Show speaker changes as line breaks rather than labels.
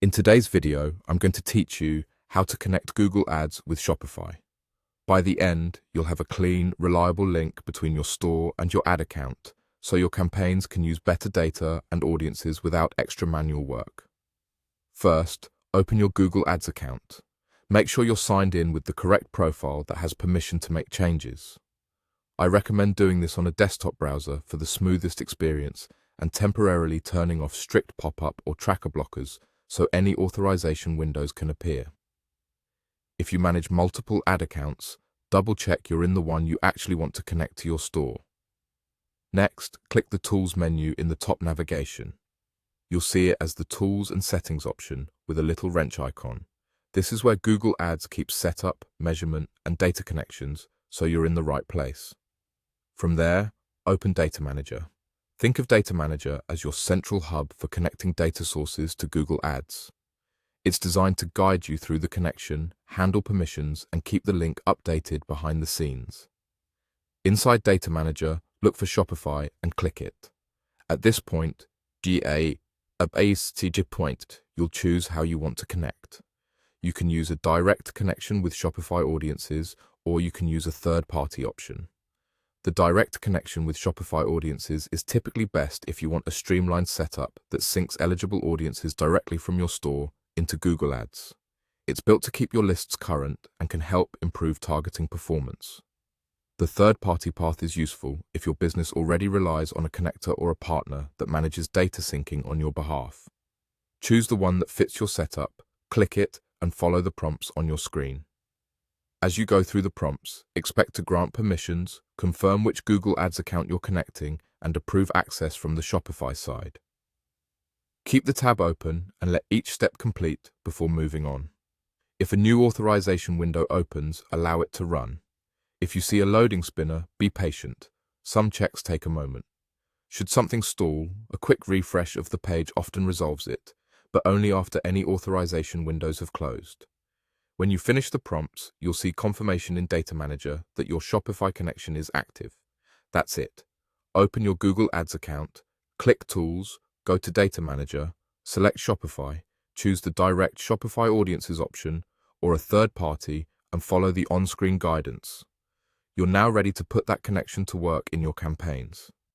In today's video, I'm going to teach you how to connect Google Ads with Shopify. By the end, you'll have a clean, reliable link between your store and your ad account, so your campaigns can use better data and audiences without extra manual work. First, open your Google Ads account. Make sure you're signed in with the correct profile that has permission to make changes. I recommend doing this on a desktop browser for the smoothest experience and temporarily turning off strict pop-up or tracker blockers so any authorization windows can appear. If you manage multiple ad accounts, double-check you're in the one you actually want to connect to your store. Next, click the Tools menu in the top navigation. You'll see it as the Tools and Settings option with a little wrench icon. This is where Google Ads keeps setup, measurement, and data connections, so you're in the right place. From there, open Data Manager. Think of Data Manager as your central hub for connecting data sources to Google Ads. It's designed to guide you through the connection, handle permissions, and keep the link updated behind the scenes. Inside Data Manager, look for Shopify and click it. At this point, you'll choose how you want to connect. You can use a direct connection with Shopify audiences, or you can use a third-party option. The direct connection with Shopify audiences is typically best if you want a streamlined setup that syncs eligible audiences directly from your store into Google Ads. It's built to keep your lists current and can help improve targeting performance. The third-party path is useful if your business already relies on a connector or a partner that manages data syncing on your behalf. Choose the one that fits your setup, click it, and follow the prompts on your screen. As you go through the prompts, expect to grant permissions, confirm which Google Ads account you're connecting, and approve access from the Shopify side. Keep the tab open and let each step complete before moving on. If a new authorization window opens, allow it to run. If you see a loading spinner, be patient. Some checks take a moment. Should something stall, a quick refresh of the page often resolves it, but only after any authorization windows have closed. When you finish the prompts, you'll see confirmation in Data Manager that your Shopify connection is active. That's it. Open your Google Ads account, click Tools, go to Data Manager, select Shopify, choose the Direct Shopify Audiences option or a third party, and follow the on-screen guidance. You're now ready to put that connection to work in your campaigns.